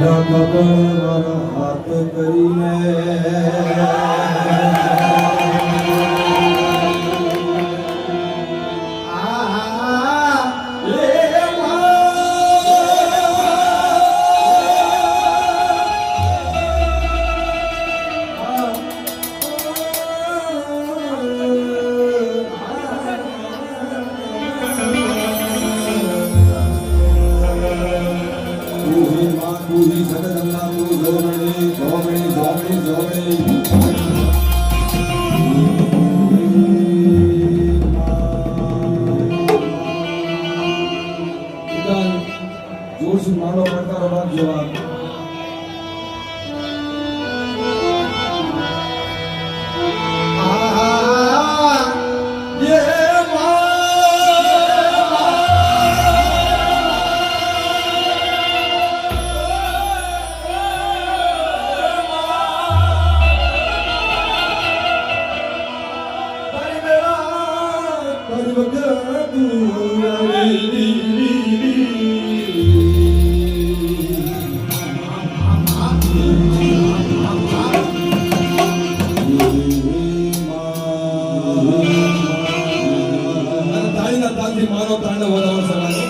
કાંડા કબળ હાથ કરીને જોરથી માનો પડકારો રાખજો. મારો તાંડવ વધારો સવારે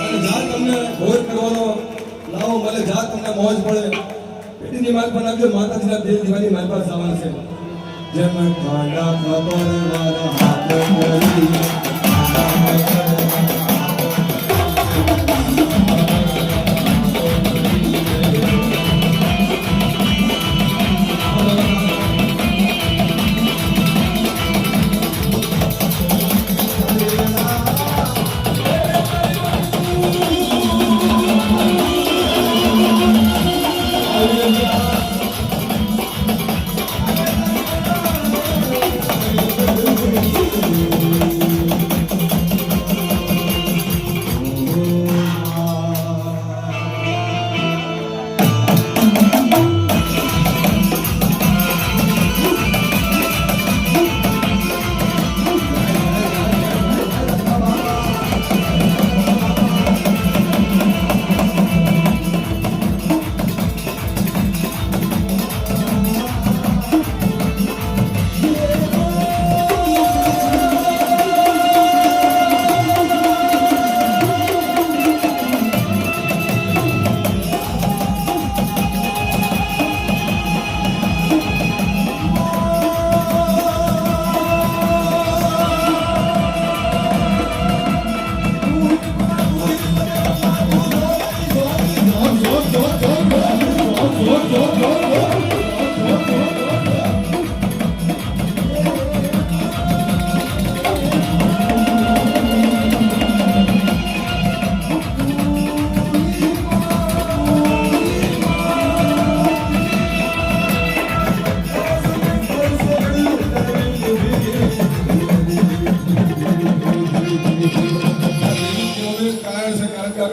અને જ્યાં તમને ભોજ કરવાનો લાવો મળે, જ્યાં તમને મોજ પડે પેટીની માલ પર આપજો. માતાજીના દેવ દીવાની માલ પર સાવન છે. જેમ કાંડા ખબર વાળા હાથ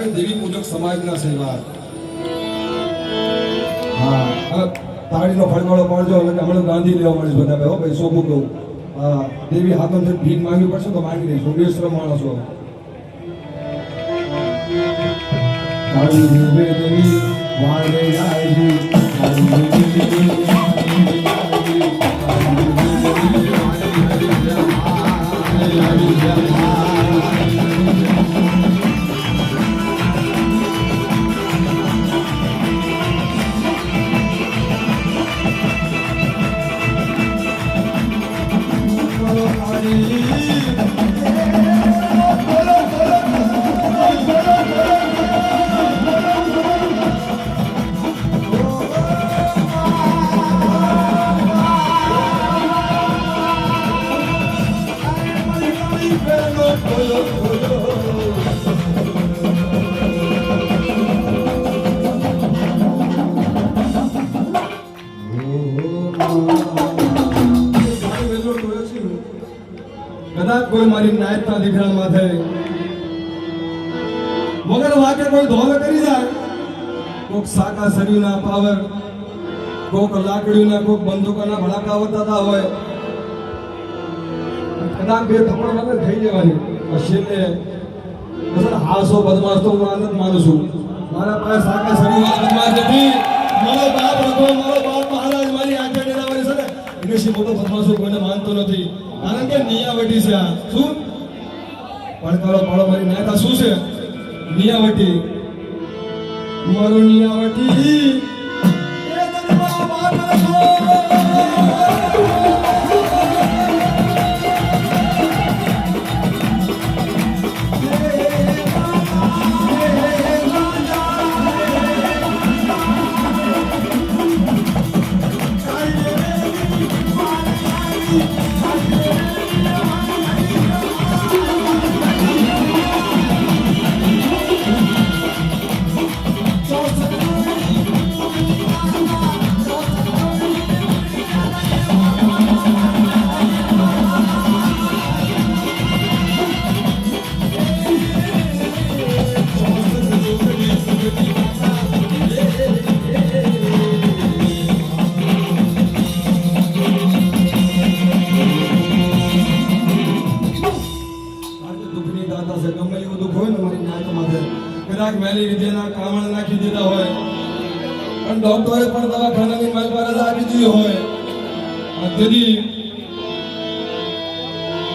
કરી દેવી પૂજક સમાજના સેવા. હા, તાળીનો ફળવાળો પાડજો એટલે હમણાં ગાંધી લેવા મળીશ બધા. હો ભાઈ, સોપું કહું. હા, દેવી હાથમથી ભીખ માંગવી પડશે તો માંગી દઈશું. બેશ્રમ માણસો. કાળી દેવી વાળે આવી કદાચ કોઈ મારી નાયકતા દીકરા માથે મગર વાકે કોઈ ધોવે કરી જાય, કોક સાકા શરીરના પાવર, કોક લાકડીના, કોક બંદૂકોના ભડાકા વતાતા હોય, કદાચ બે થપ્પડ વગર થઈ જવાની. છેલ્લે હાસો બદમાશ તો હું આનંદ માનું છું. મારા પાસે સાકા સરી બદમાશ નથી. મારો બાપ હતો, મારો બાપ મહારાજ મારી આંખે ડેરાવાની છે ને એનેથી મોટો બદમાશો કોઈને માનતો નથી. કારણ કે નિયાવટી છે. આ શું પડકારો પાડો મારી નાતા શું છે? નિયાવટી. મારો નિયાવટી એ તને મારો બાપ હતો. મેલી વિદ્યાના કામણ નાખી દીધા હોય પણ ડોક્ટરે પણ દવાખાનાની માલ પર રજા આપી દીધી હોય. તેથી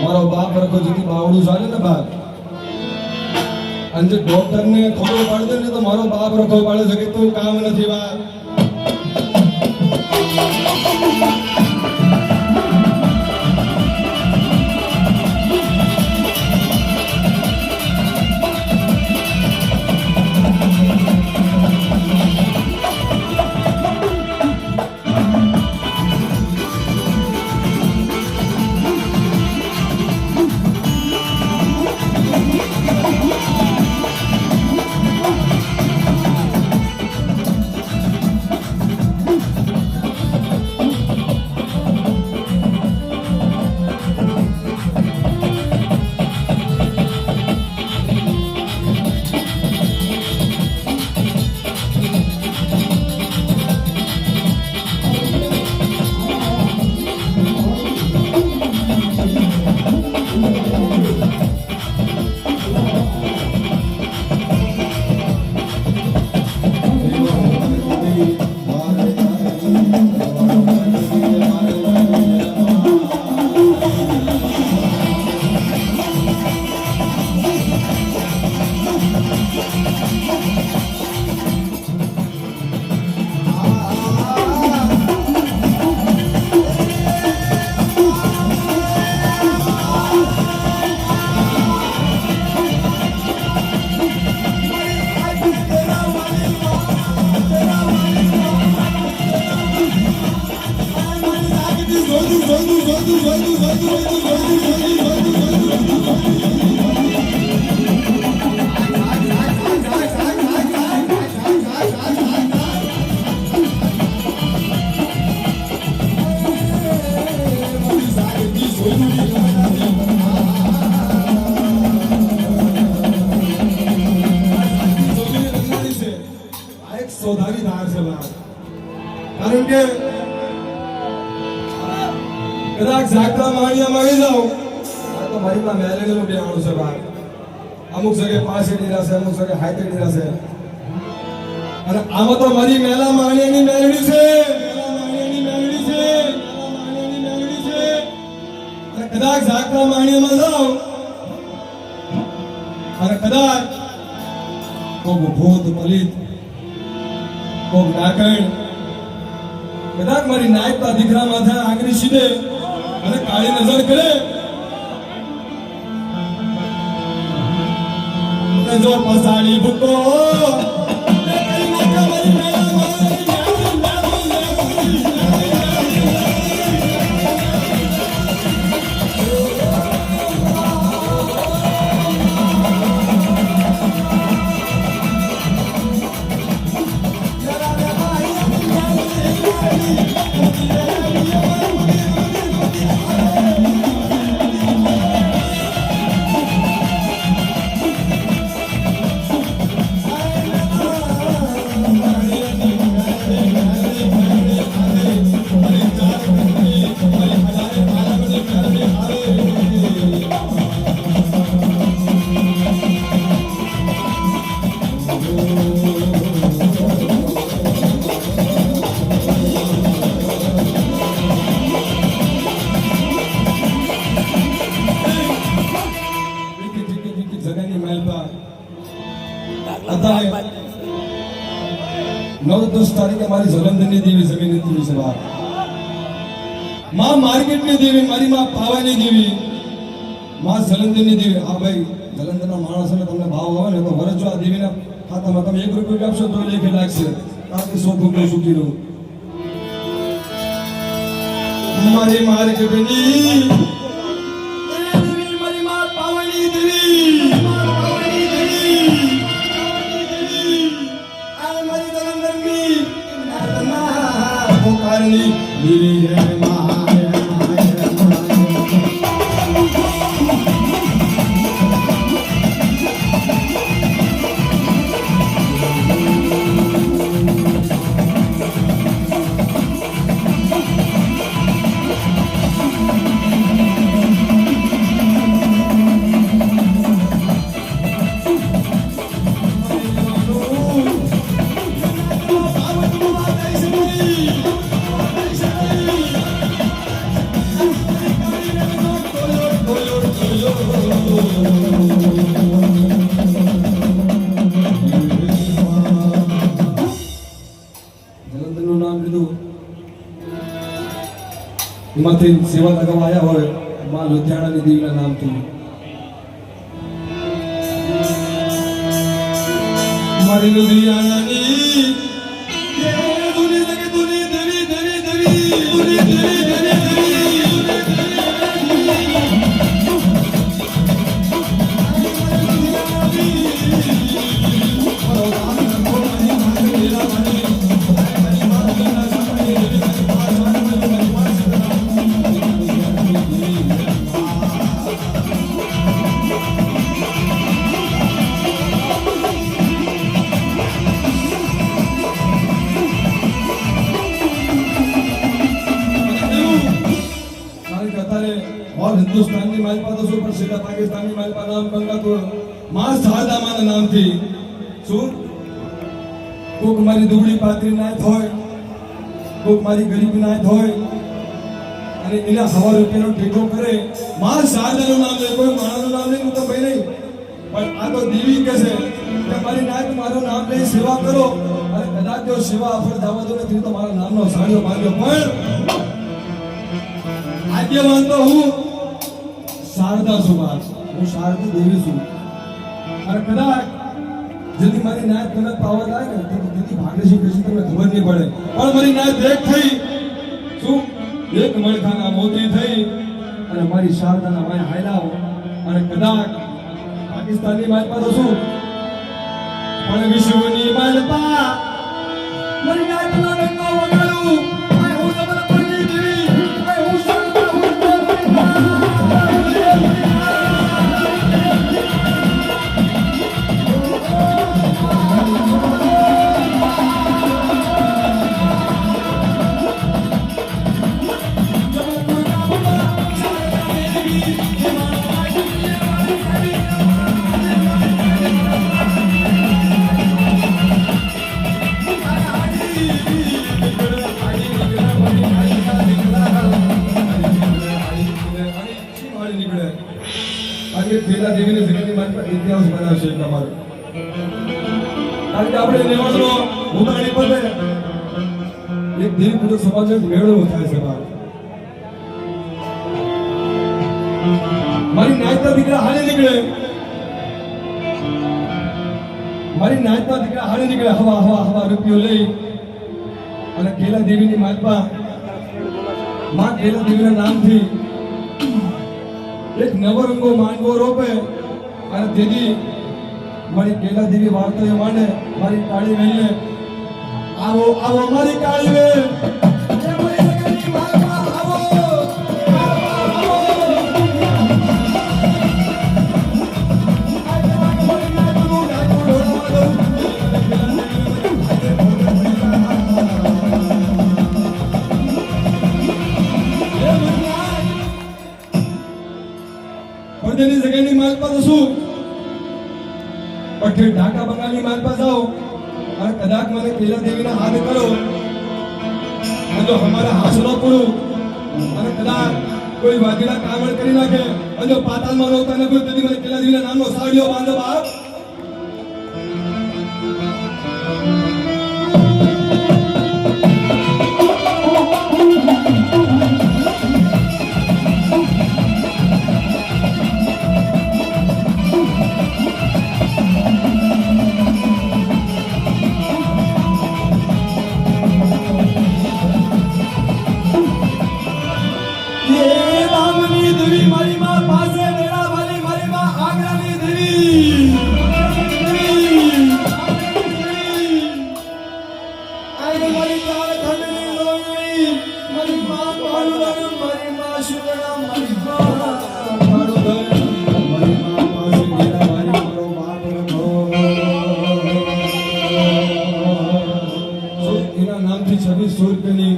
મારો બાપ રખો જેથી બાવડું ચાલે ને બાપ અને જે ડોક્ટરને ખબર પાડે ને તો મારો બાપ રખો પાડે છે કે તું કામ નથી બાપ. કારણ કે કદાચ ઝાકરા માળિયામાં આવી જાઉં તો મારી માં મેલેડીનું બેહાણું છે બાર. અમુક જગ્યાએ 5 ડીરા છે, અમુક જગ્યાએ 7 ડીરા છે અને આમાં તો મારી મેલા માળિયાની મેલડી છે. અને કદાચ ઝાકરા માળિયામાં જાઉં અને કદાચ કોક ભૂત પલિત કોક ડાકણ કદાચ મારી નાયકતા દીકરા માથે આંગળી સીધે અને કાળી નજર કરે જો પસાડી ભૂકો 9-10 તારીખે મારી જલંધરની દેવી જમીન હતી છે બાપ. માં માર્કેટની દેવી, મારી માં પાવાની દેવી, માં જલંધરની દેવી. આ ભાઈ જલંધરના માણસોને તમને ભાવ આવે ને તો વરસો આ દેવીના ખાતામાં તમે 1 રૂપિયો આપશો તો લેખે લાગશે. તાકી 100 ફૂટનું સુખી રહું. મારી માર્કેટની મારી માં પાવાની દેવી, પાવાની દેવી, આ મારી જલંધરની નાતના પોકારની દેવી હે માં. જલંધરનું નામ લીધું એમાંથી સેવા લગાવવા આવ્યા હોય માં લુધિયાણાની દેવીના નામથી. મારી લુધિયાણાની દેવી દેવી દેવી દેવી દેવી દેવી. और हिंदुस्तानी मालपा तो सुपर सीधा पाकिस्तानी मालपा नाम गंगा तो मां सादा माना नाम थी શું કોક મારી દુબળી પાતરી નાય હોય, કોક મારી ગરીબ નાય હોય અને એના 100 રૂપિયાનો ટેકો કરે. માર સાદાનું નામ લે, કોઈ માણાનું નામ લે તો ભાઈ નહીં, પણ આ તો દેવી કહે છે કે મારી નાય મારું નામ લઈ સેવા કરો અને કદાચ જો સેવા અફળ જવા દો નથી તો મારા નામનો સાડિયો બાંધ્યો. પણ આજે માનતો હું શારદા છું, હું શારદા દેવી છું અને કદાચ જેથી મારી નાયત તમે પાવર લાગે ને તેથી ભાગે શું કહેશે તમને ખબર નહીં પડે. પણ મારી નાયત એક થઈ શું એક મણખાના મોતી થઈ અને મારી શારદાના માય હાયલાઓ અને કદાચ પાકિસ્તાનની માલપા તો શું પણ વિશ્વની માલપા મારી નાયતના રંગો વગાડું. આય હું તમને પડી દેવી, આય હું શારદા, હું પેલા દેવીને જગતની માત્ર ઇતિહાસ બનાવશે તમારો. કારણ કે આપણે લેવાનો ઉતાણી પર એક દેવી પૂજક સમાજનો મેળો થાય છે. મારી નાયતના દીકરા હાલે નીકળે, મારી નાયતના દીકરા હાલે નીકળે હવા હવા હવા રૂપિયો લઈ અને કેલા દેવીની માલપા માં કેલા દેવીના નામથી એક નવરંગો માંડવો રોપે અને તેથી મારી કેલા દેવી વાર્તાઓ માંડે. મારી કાળી વેલને આવો આવો મારી કાળી વેલ, પડદેની જગ્યાની માલપા તો શું પછી ઢાકા બંગાળની માલપા જાઓ અને કદાચ મને કેલા દેવીના હાથ કરો અને જો અમારા હાસનો પૂરું અને કદાચ કોઈ વાઘીના કામણ કરી નાખે અને જો પાતાલમાં રોતા ન કોઈ તેથી મને કેલા દેવીના નામનો સાડિયો બાંધો બાપ. મારી ચાર ખંડની લોહી મારી માં પાડું મારી માં શુગડા મારી માં પાડું મારી માં પાસે ગેલા મારી મારો બાપ રખો એના નામથી 2600 રૂપિયાની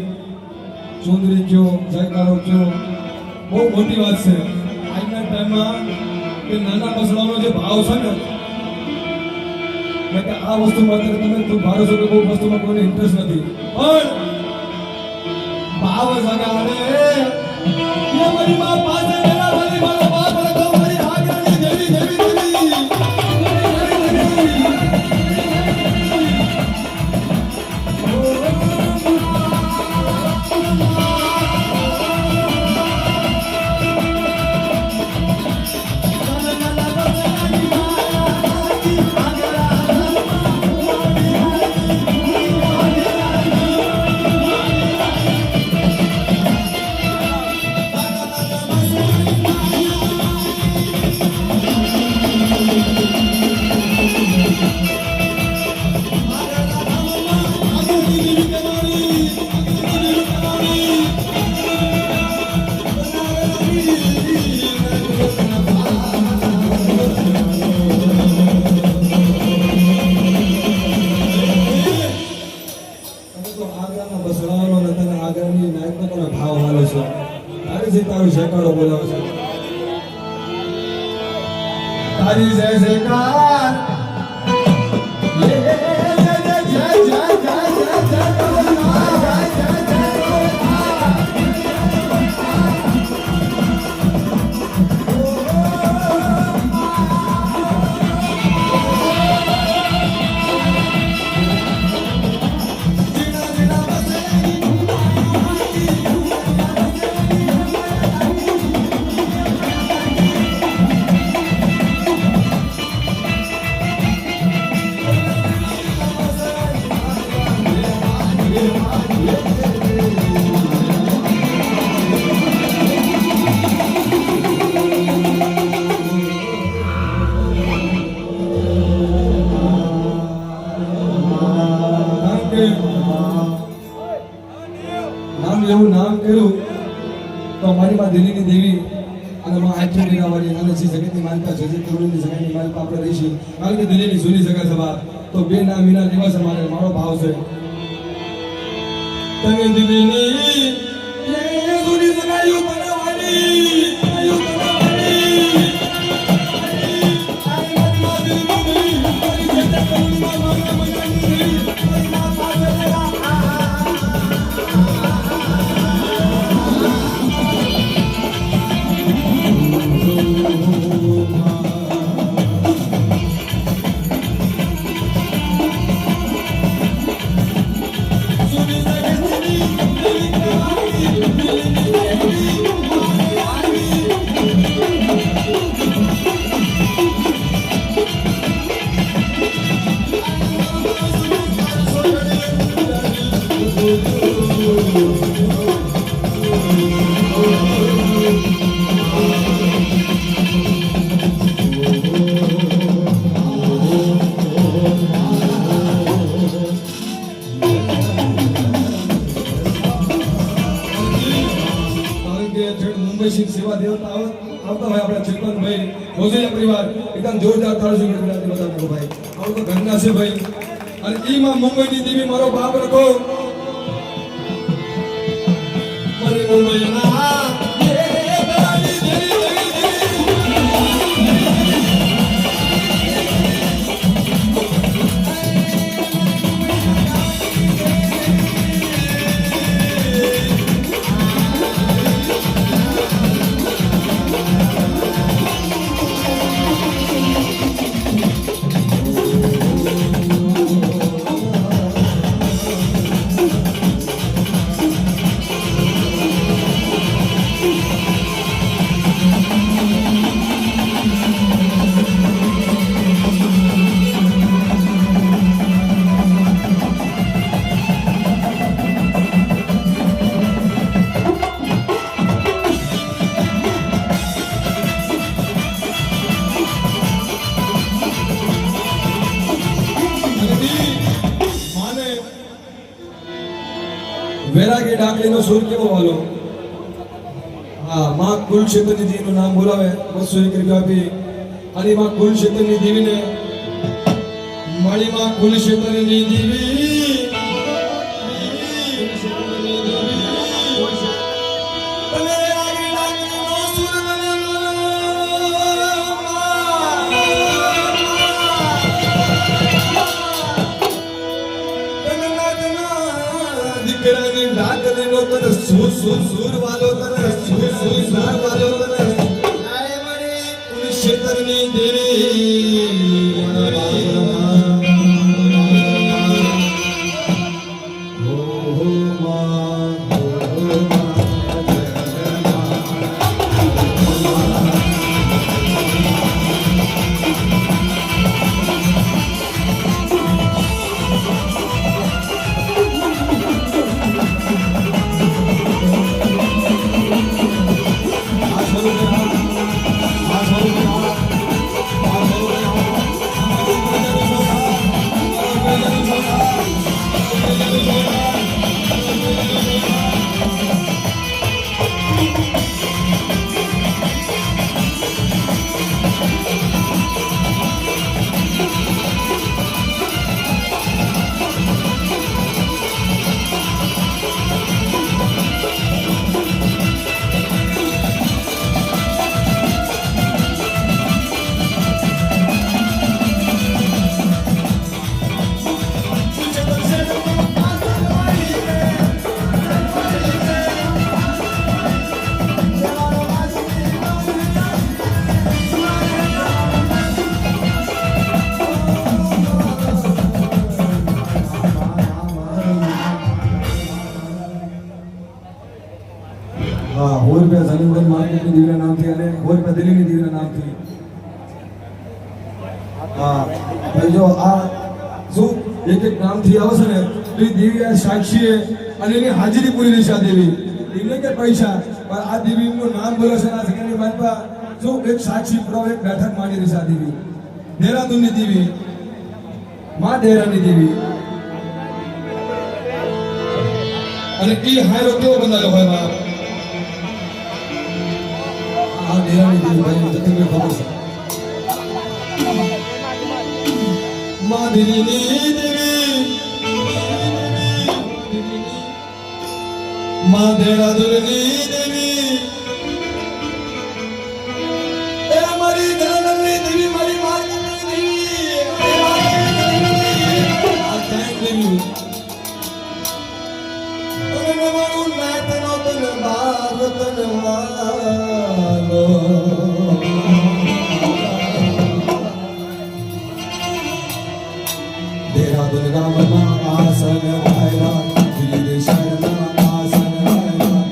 ચુંદડી કયો જયકારો કયો બહુ મોટી વાત છે આજના ટાઈમમાં કે નાના બસડાનો જે ભાવ છે ને કે આ વસ્તુમાં તમે તું ભારો છો કે બહુ વસ્તુમાં કોઈને ઇન્ટરેસ્ટ નથી પણ ભાવ જગાડે એ મારી માં પાસે ગયેલા મારી મારો બાપ રખો મારી આગળની દેવી દેવી તારું જયકારો બોલાવે છે તારી જય જયકાર જય જય જય જય જય જય એવું નામ કર્યું તો મારી માં દિલ્હીની દેવી અને માં આઠમીના વાળી અને જે જગતની માલિકા છે જે કરોડની જગતની માલિકા આપણે રહીશું કારણ કે દિલ્હીની જૂની જગત સભા તો બે નામ વિના દિવસ મારો ભાવ છે તમે દિલ્હીની જૂની જગાયું બનાવવાની સેવા દેવતા આવતા હોય આપણા ચેતનભાઈ રોજૈયા પરિવાર એકદમ જોરદાર તાળીઓ ગણપતિ બધા ભાઈ આવું તો ઘરના છે ભાઈ અને ઈમાં મુંબઈની દેવી મારો બાપ રખો મારી મુંબઈના વૈરાગી ડાકલીનો સૂર કેવો વાલો. હા, માં કુલક્ષેત્રની દેવીનું નામ બોલાવે 201 રૂપિયા આપી. અને માં કુલક્ષેત્રની દેવીને મળી માં કુલક્ષેત્રની દેવી દીકરાની ડાકલીનો તને સૂર વાલો તને સૂર વાલો તને આય મળી કુલક્ષેત્રની દેવી हाँ, 100 रुपया सलीमगंज मार्केट में दिव्या नाम थी, 100 रुपया दिल्ली में दिव्या नाम थी. हाँ, भाई जो आ શું એક નામ થી આવશે ને તો એ દેવી સાક્ષી છે અને એની હાજરી પૂરી દિશા દેવી એટલે કે પૈસા પણ આ દેવીનું નામ બોલે છે આ જગ્યાની માનપા શું એક સાક્ષી પ્રો એક બેઠક માંડી દિશા દેવી દેહરાદૂનની દેવી માં દેહરાની દેવી અને એ હાયરો કેવો બનાવ્યો હોય બાપ આ દેહરાની દેવી ભાઈ જતીને ખબર છે માધીની દેવી માં દેહરાદૂનની દેવી એ મારી દેહરાદૂનની દેવી મારી માર્કેટની દેવી આ થેન્ક યુ અને મારું નાત નો તન બાર તન માલો દેહરાદૂન ગામમાં આસન વાયરા દિલ્હી શહેરમાં આસન વાયરા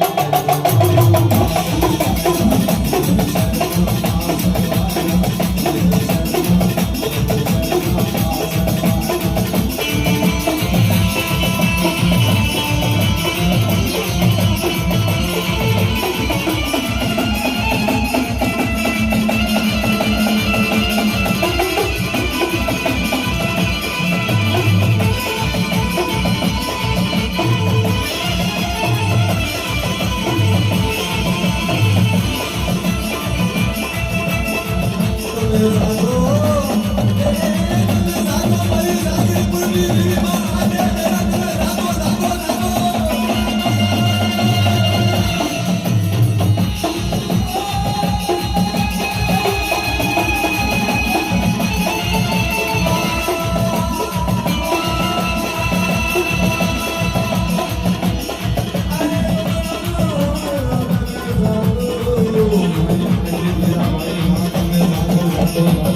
Oh